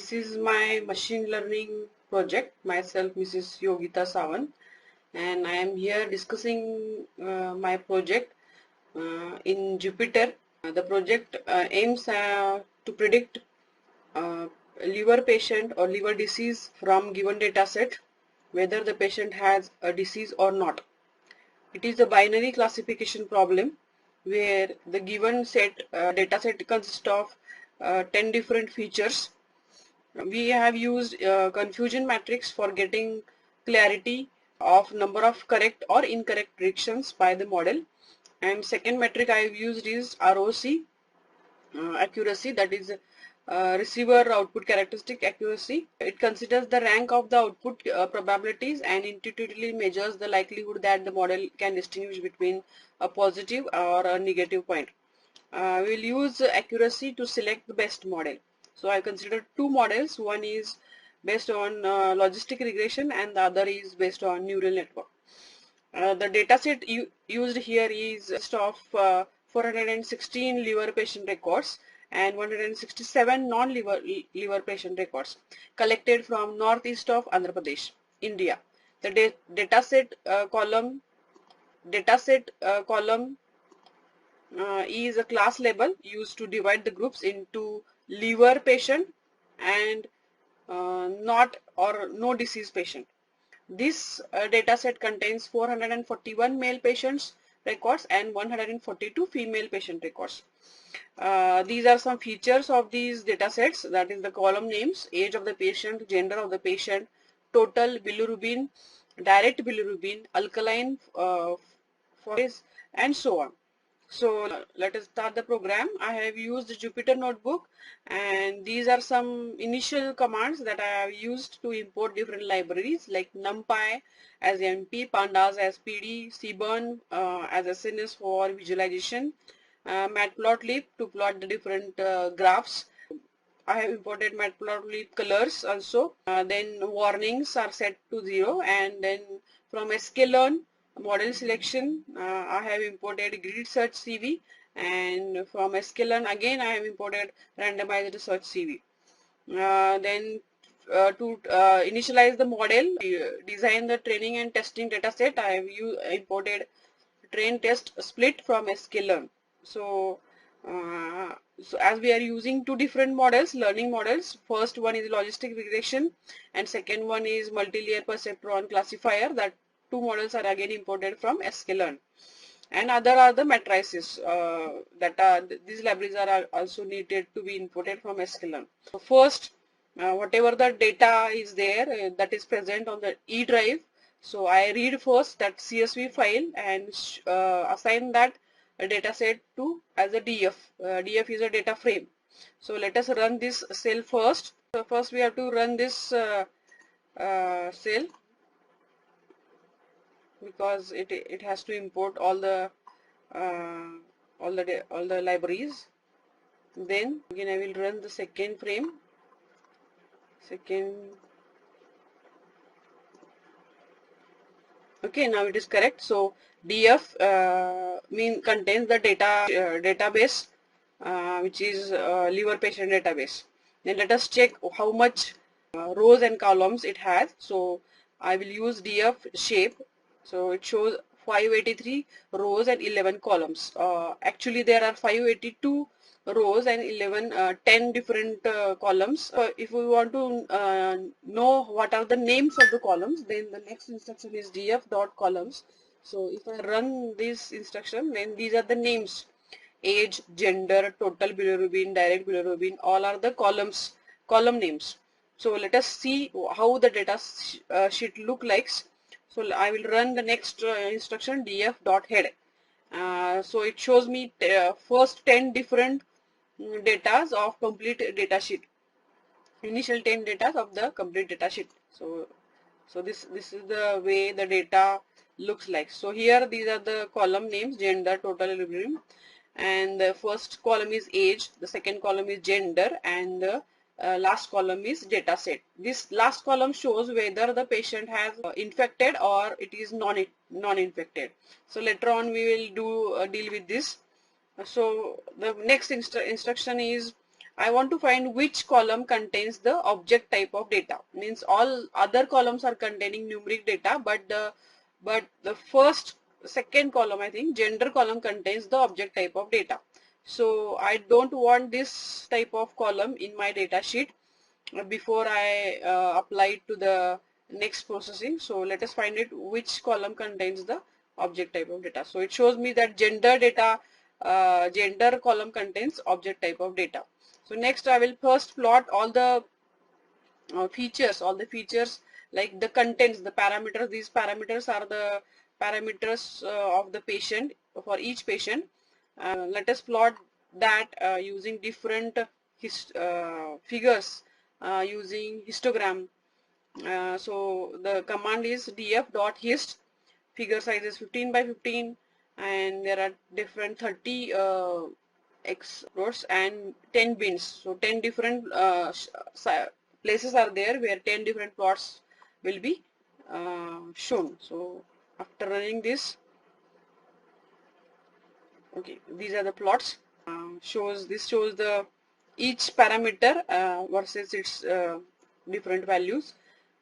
This is my machine learning project. Myself, Mrs. Yogita Sawant, and I am here discussing my project in Jupyter. The project aims to predict uh, liver patient or liver disease from given data set, whether the patient has a disease or not. It is a binary classification problem where the given data set consists of 10 different features. We have used confusion matrix for getting clarity of number of correct or incorrect predictions by the model, and second metric I have used is ROC accuracy, that is receiver output characteristic accuracy. It considers the rank of the output probabilities and intuitively measures the likelihood that the model can distinguish between a positive or a negative point. We'll use accuracy to select the best model. So I consider two models. One is based on logistic regression and the other is based on neural network. The data set used here is of 416 liver patient records and 167 non-liver patient records collected from northeast of Andhra Pradesh, India. The dataset column is a class label used to divide the groups into liver patient and not or no disease patient. This data set contains 441 male patients records and 142 female patient records. These are some features of these data sets, that is the column names, age of the patient, gender of the patient, total bilirubin, direct bilirubin, alkaline phosphorus, and so on. So let us start the program. I have used Jupyter Notebook, and these are some initial commands that I have used to import different libraries like NumPy as NP, Pandas as PD, Seaborn as SNS for visualization, Matplotlib to plot the different graphs. I have imported Matplotlib colors also. Then warnings are set to 0, and then from sklearn model selection I have imported grid search CV, and from sklearn again I have imported randomized search CV. Then to initialize the model, design the training and testing dataset, I have imported train test split from sklearn. So as we are using two different models, learning models, first one is logistic regression and second one is multi-layer perceptron classifier. That two models are again imported from sklearn, and other are the matrices these libraries are also needed to be imported from sklearn. So first, whatever the data is there that is present on the E drive, so I read first that CSV file and assign that data set to as a DF. DF is a data frame. So let us run this cell first. So first we have to run this cell, because it has to import all the libraries. Then again I will run the second frame. Okay, now it is correct. So DF contains the database which is liver patient database. Then let us check how much rows and columns it has. So I will use DF shape. So it shows 583 rows and 11 columns. Actually there are 582 rows and 10 different columns. If we want to know what are the names of the columns, then the next instruction is df.columns. So if I run this instruction, then these are the names: age, gender, total bilirubin, direct bilirubin, all are the column names. So let us see how the data sheet look like. So I will run the next instruction, df.head. So it shows me first 10 different datas of complete data sheet, initial 10 datas of the complete data sheet. So this is the way the data looks like. So here these are the column names: gender, total bilirubin, and the first column is age, the second column is gender, and the last column is data set. This last column shows whether the patient has infected or it is non-infected. So later on we will deal with this. So the next instruction is I want to find which column contains the object type of data. Means all other columns are containing numeric data, but the second column, I think gender column, contains the object type of data. So I don't want this type of column in my data sheet before I apply it to the next processing. So let us find it which column contains the object type of data. So it shows me that gender column contains object type of data. So next I will first plot all the features like the contents, the parameters. These parameters are the parameters of the patient for each patient. Let us plot that using different figures using histogram. So the command is df.hist. Figure size is 15 by 15, and there are different 30 X rows and 10 bins. So 10 different places are there where 10 different plots will be shown. So after running this, okay, these are the plots. This shows the each parameter versus its different values,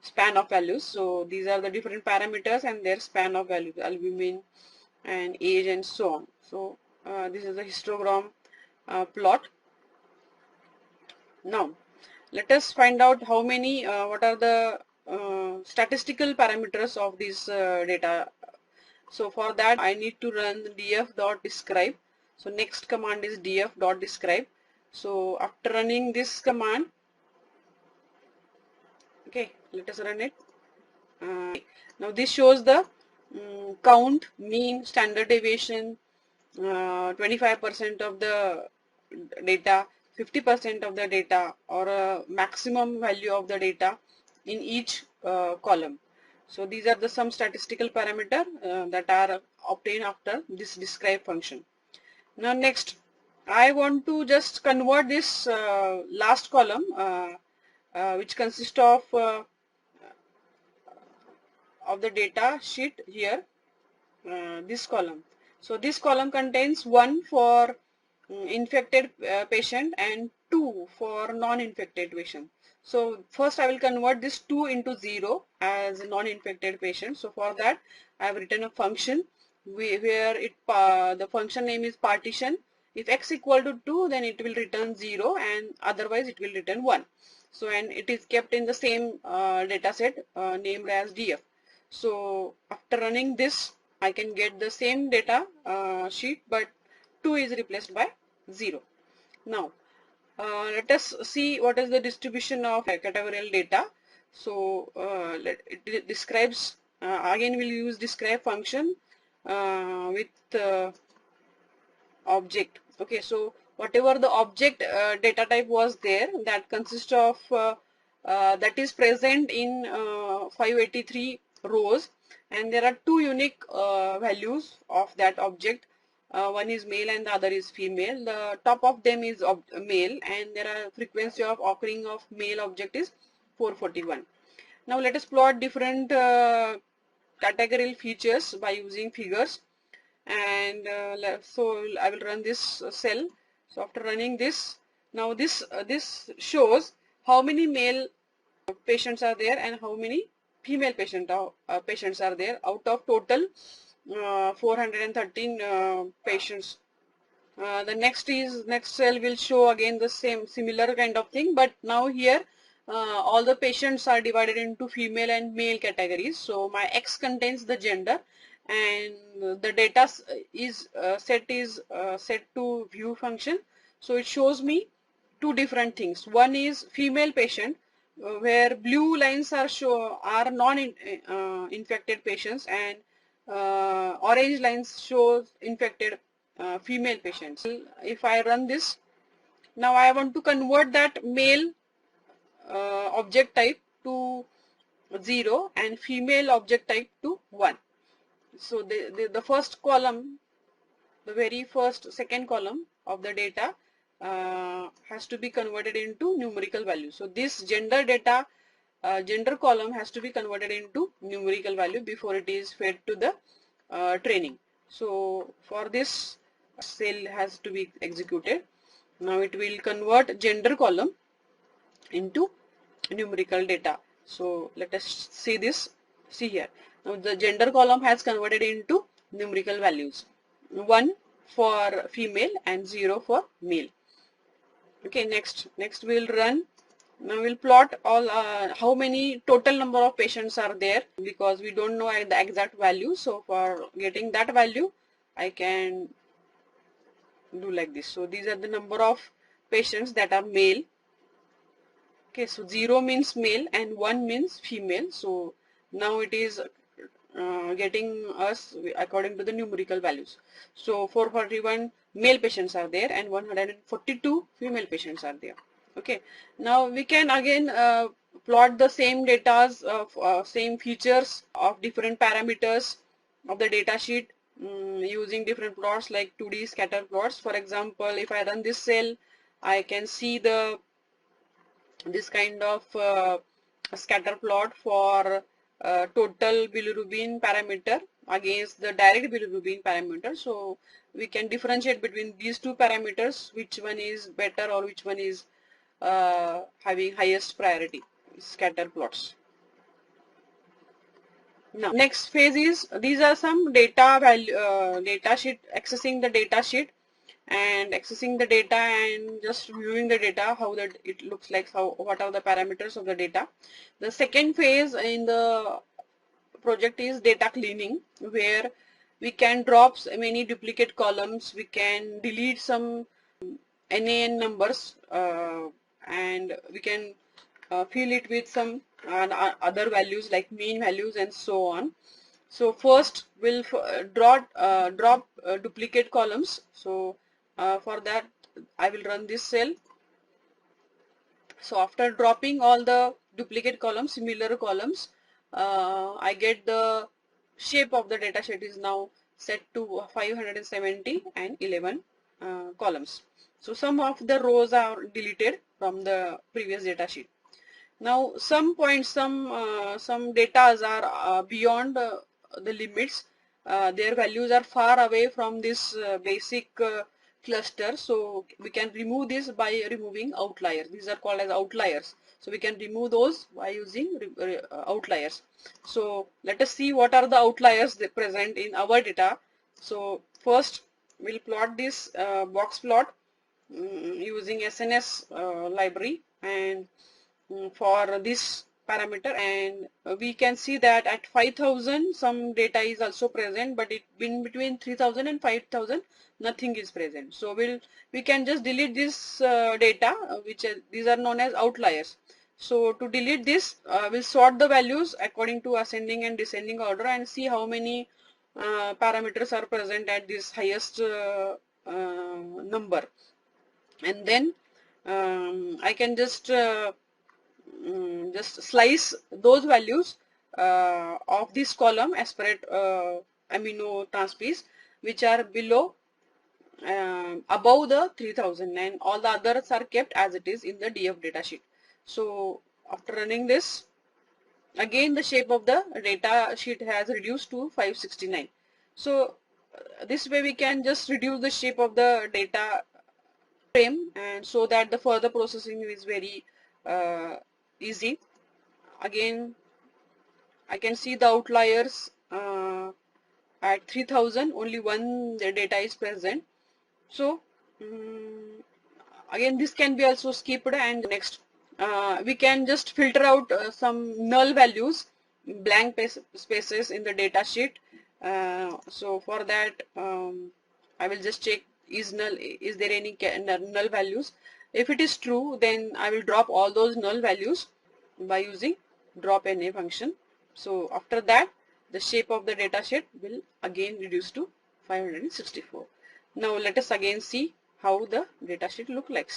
span of values. So these are the different parameters and their span of values, albumin and age and so on. So this is the histogram plot. Now let us find out how many what are the statistical parameters of this data. So for that I need to run df.describe. So next command is df.describe. So after running this command, okay, let us run it. Now this shows the count, mean, standard deviation, 25% of the data, 50% of the data, or a maximum value of the data in each column. So these are the some statistical parameter that are obtained after this describe function. Now next, I want to just convert this last column which consists of the data sheet here, this column. So this column contains 1 for infected patient and 2 for non-infected patient. So first I will convert this 2 into 0 as non-infected patient. So for that I have written a function where the function name is partition. If x equal to 2, then it will return 0, and otherwise it will return 1. So and it is kept in the same data set named as df. So after running this, I can get the same data sheet, but 2 is replaced by 0. Now let us see what is the distribution of categorical data. So it describes, again we'll use describe function with object. Okay, so whatever the object data type was there, that consists of that is present in 583 rows, and there are two unique values of that object. One is male and the other is female. The top of them is male, and there are frequency of occurring of male object is 441. Now let us plot different categorical features by using figures. And so I will run this cell. So after running this, now this shows how many male patients are there and how many female patients are there out of total 413 patients. The next cell will show again the similar kind of thing, but now here all the patients are divided into female and male categories. So my X contains the gender, and the data is set to view function. So it shows me two different things. One is female patient, where blue lines are non-infected patients, and orange lines shows infected female patients. If I run this, now I want to convert that male object type to 0 and female object type to 1. So the first column, the very second column of the data has to be converted into numerical value. So this gender column has to be converted into numerical value before it is fed to the training. So for this, cell has to be executed. Now it will convert gender column into numerical data. So let us see this. See here. Now the gender column has converted into numerical values. 1 for female and 0 for male. Okay, next we'll run. Now we'll plot all how many total number of patients are there, because we don't know the exact value. So for getting that value, I can do like this. So these are the number of patients that are male. Okay, so 0 means male and 1 means female. So now it is getting us according to the numerical values. So 441 male patients are there and 142 female patients are there. Okay, now we can again plot the same data of same features of different parameters of the data sheet using different plots like 2D scatter plots. For example, if I run this cell, I can see this kind of scatter plot for total bilirubin parameter against the direct bilirubin parameter. So we can differentiate between these two parameters, which one is better or which one is having highest priority, scatter plots. Now next phase is, these are some data sheet, accessing the data sheet and accessing the data and just viewing the data, how that it looks like, what are the parameters of the data. The second phase in the project is data cleaning, where we can drop many duplicate columns, we can delete some NaN numbers and we can fill it with some other values like mean values and so on. So first we'll drop duplicate columns. So for that I will run this cell. So after dropping all the duplicate columns, similar columns, I get the shape of the data sheet is now set to 570 and 11 columns. So some of the rows are deleted from the previous data sheet. Now some points, some data are beyond the limits. Their values are far away from this basic cluster. So we can remove this by removing outliers. These are called as outliers. So we can remove those by using outliers. So let us see what are the outliers that present in our data. So first we'll plot this box plot using SNS library and for this parameter, and we can see that at 5000 some data is also present, but it in between 3000 and 5000 nothing is present. So we can just delete this data, which these are known as outliers. So to delete this, we'll sort the values according to ascending and descending order and see how many parameters are present at this highest number, and then I can just slice those values of this column aspirate amino transpace which are below above the 3000, and all the others are kept as it is in the DF datasheet. So after running this, again the shape of the data sheet has reduced to 569. So this way we can just reduce the shape of the data frame, and so that the further processing is very easy. Again I can see the outliers at 3000 only one data is present. So again this can be also skipped, and next we can just filter out some null values, blank spaces in the data sheet. So for that I will just check, is there any null values. If it is true, then I will drop all those null values by using drop NA function. So after that the shape of the data sheet will again reduce to 564. Now let us again see how the data sheet look like.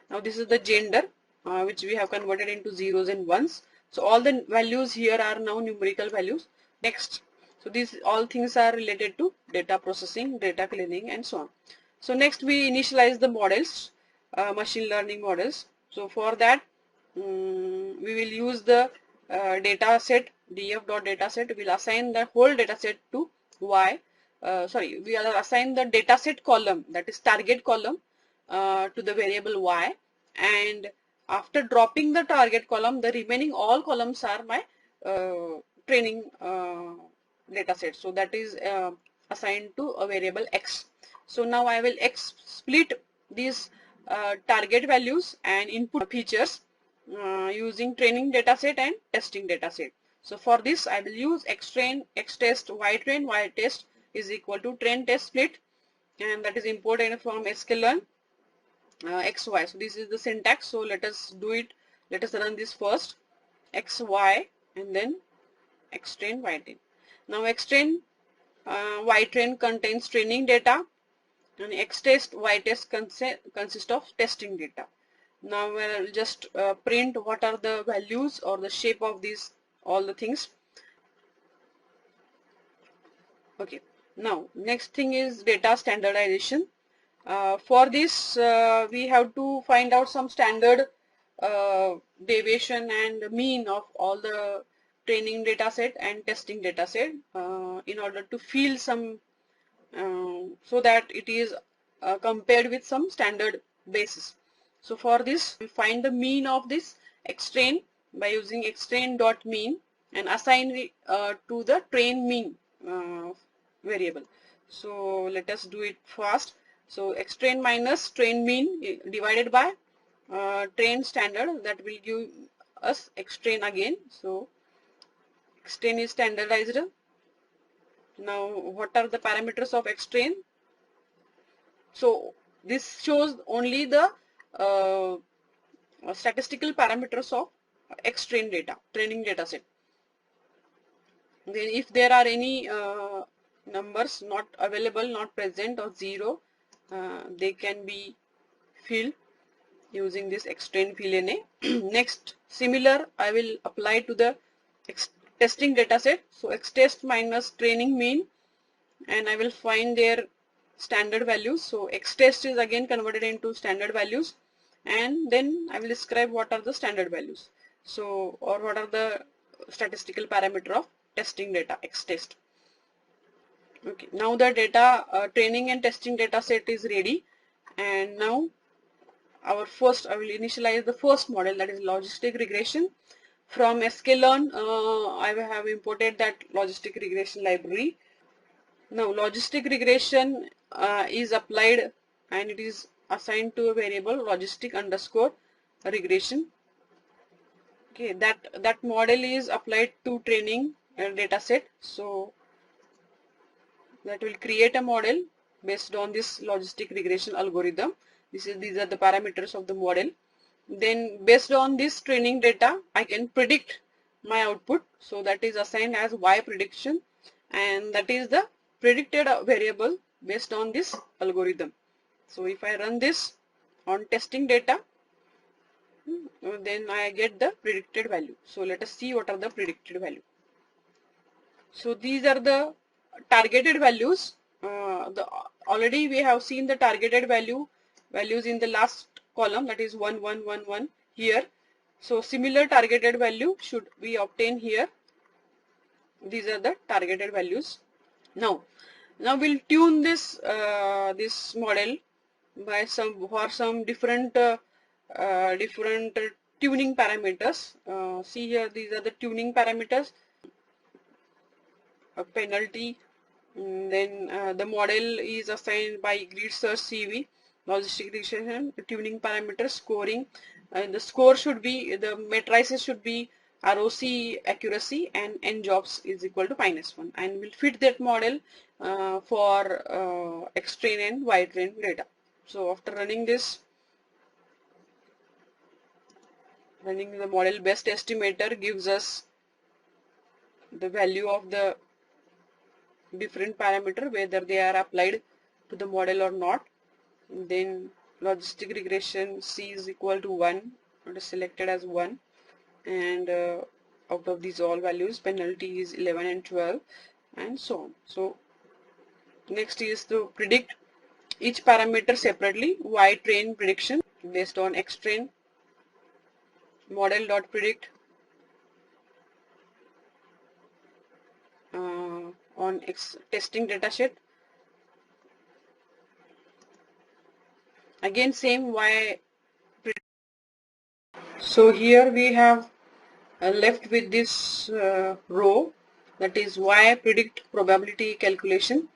Now this is the gender which we have converted into zeros and ones. So all the values here are now numerical values. Next, so these all things are related to data processing, data cleaning and so on. So next we initialize the models, machine learning models. So for that we will use the data set, df.dataset. We'll assign the whole data set to y. We will assign the data set column, that is target column, to the variable y, and after dropping the target column, the remaining all columns are my training data set. So that is assigned to a variable x. So now I will split these target values and input features using training data set and testing data set. So for this I will use xtrain, xtest, ytrain, ytest is equal to train test split, and that is imported from sklearn xy. So this is the syntax. So let us do it. Let us run this first, xy, and then xtrain, ytrain. Now xtrain, ytrain contains training data, and xtest, ytest consist of testing data. Now we'll just print what are the values or the shape of these all the things. Okay. Now next thing is data standardization. For this we have to find out some standard deviation and mean of all the training data set and testing data set in order to feel some so that it is compared with some standard basis. So for this we find the mean of this xtrain by using xtrain.mean and assign it to the train mean variable. So let us do it fast. So xtrain minus train mean divided by train standard, that will give us xtrain again. So xtrain is standardized. Now what are the parameters of xtrain? So this shows only the statistical parameters of xtrain data, training data set. Then if there are any numbers not available, not present, or zero, they can be filled using this xtrain fill NA. Next, similar I will apply to the testing data set. So xtest minus training mean, and I will find their standard values. So xtest is again converted into standard values, and then I will describe what are the standard values. So, or what are the statistical parameter of testing data, xtest. Okay, now the data training and testing data set is ready, and now our first, I will initialize the first model, that is logistic regression. From sklearn I have imported that logistic regression library. Now logistic regression is applied and it is assigned to a variable logistic underscore regression. Okay, that model is applied to training data set. So that will create a model based on this logistic regression algorithm. These are the parameters of the model. Then based on this training data I can predict my output. So that is assigned as y prediction, and that is the predicted variable based on this algorithm. So if I run this on testing data, then I get the predicted value. So let us see what are the predicted value. So these are the targeted values. Already we have seen the targeted values in the last column, that is 1 1 1 1 here. So similar targeted value should be obtained here. These are the targeted values. Now we'll tune this this model by some different tuning parameters. See here, these are the tuning parameters. A penalty. Then the model is assigned by grid search CV, logistic regression, tuning parameters, scoring, and the score should be, the matrices should be ROC accuracy, and n jobs is equal to -1, and we'll fit that model for xtrain and ytrain data. So after running this, running the model best estimator gives us the value of the different parameter, whether they are applied to the model or not. Then logistic regression C is equal to 1, it is selected as 1, and out of these all values penalty is 11 and 12 and so on. So next is to predict each parameter separately. Ytrain prediction based on xtrain model.predict on testing dataset. Again same Y. So here we have left with this row, that is Y predict probability calculation,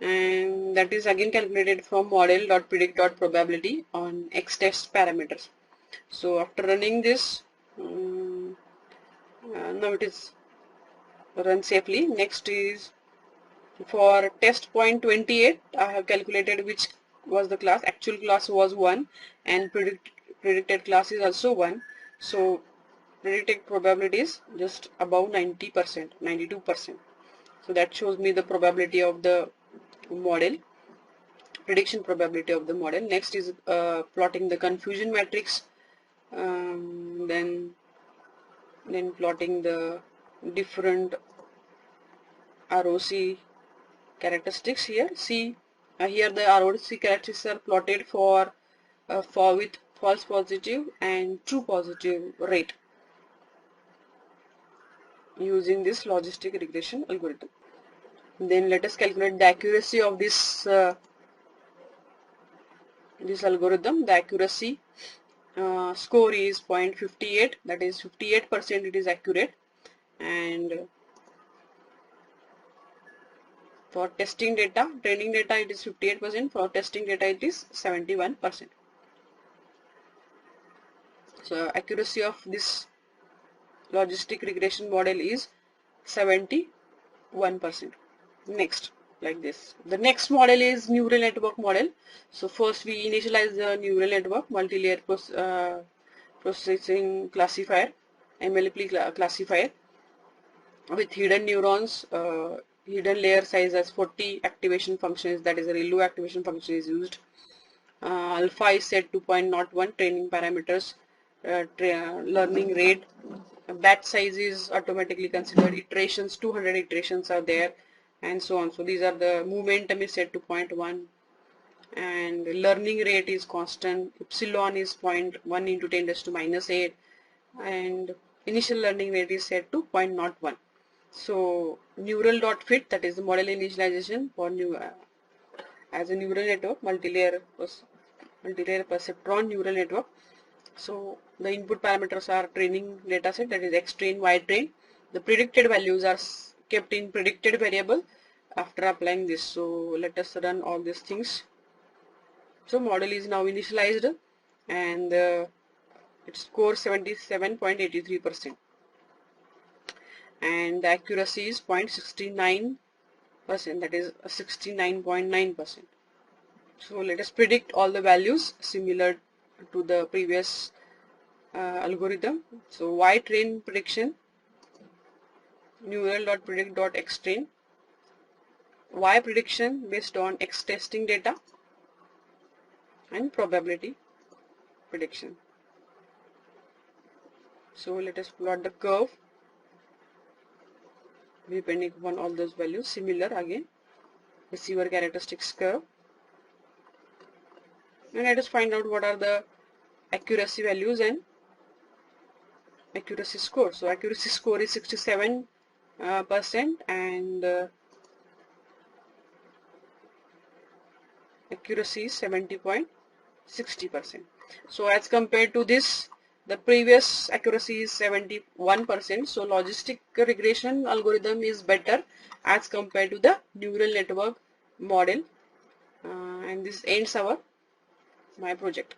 and that is again calculated from model.predict.probability on X test parameters. So after running this, now it is run safely. Next is for test point 28, I have calculated which was the class. Actual class was 1 and predicted class is also 1. So predicted probability is just above 90%, 92%. So that shows me the probability of the model, prediction probability of the model. Next is plotting the confusion matrix, then plotting the different ROC characteristics here. See, here the ROC characteristics are plotted for with false positive and true positive rate using this logistic regression algorithm. Then let us calculate the accuracy of this algorithm. The accuracy score is 0.58, that is 58% it is accurate, and for testing data, training data it is 58%, for testing data it is 71%. So accuracy of this logistic regression model is 71%. Next, like this. The next model is neural network model. So first we initialize the neural network multi-layer processing classifier, MLP classifier with hidden neurons, hidden layer size as 40 activation functions, that is a ReLU activation function is used. Alpha is set to 0.01 training parameters, learning rate, batch size is automatically considered, iterations 200 iterations are there, and so on. So these are the momentum is set to 0.1, and learning rate is constant, epsilon is 0.1 into 10 raised to -8, and initial learning rate is set to 0.01. So neural.fit, that is the model initialization for new as a neural network, multi-layer perceptron neural network. So the input parameters are training dataset, that is X train, Y train. The predicted values are kept in predicted variable after applying this. So let us run all these things. So model is now initialized, and it scores 77.83%, and the accuracy is 0.69%, that is 69.9%. So let us predict all the values similar to the previous algorithm. So Y train prediction, neural.predict.xtrain, Y prediction based on X testing data, and probability prediction. So let us plot the curve depending upon all those values. Similar again, receiver characteristics curve, and let us find out what are the accuracy values and accuracy score. So accuracy score is 67%, and accuracy is 70.60%. So as compared to this, the previous accuracy is 71%. So logistic regression algorithm is better as compared to the neural network model. And this ends my project.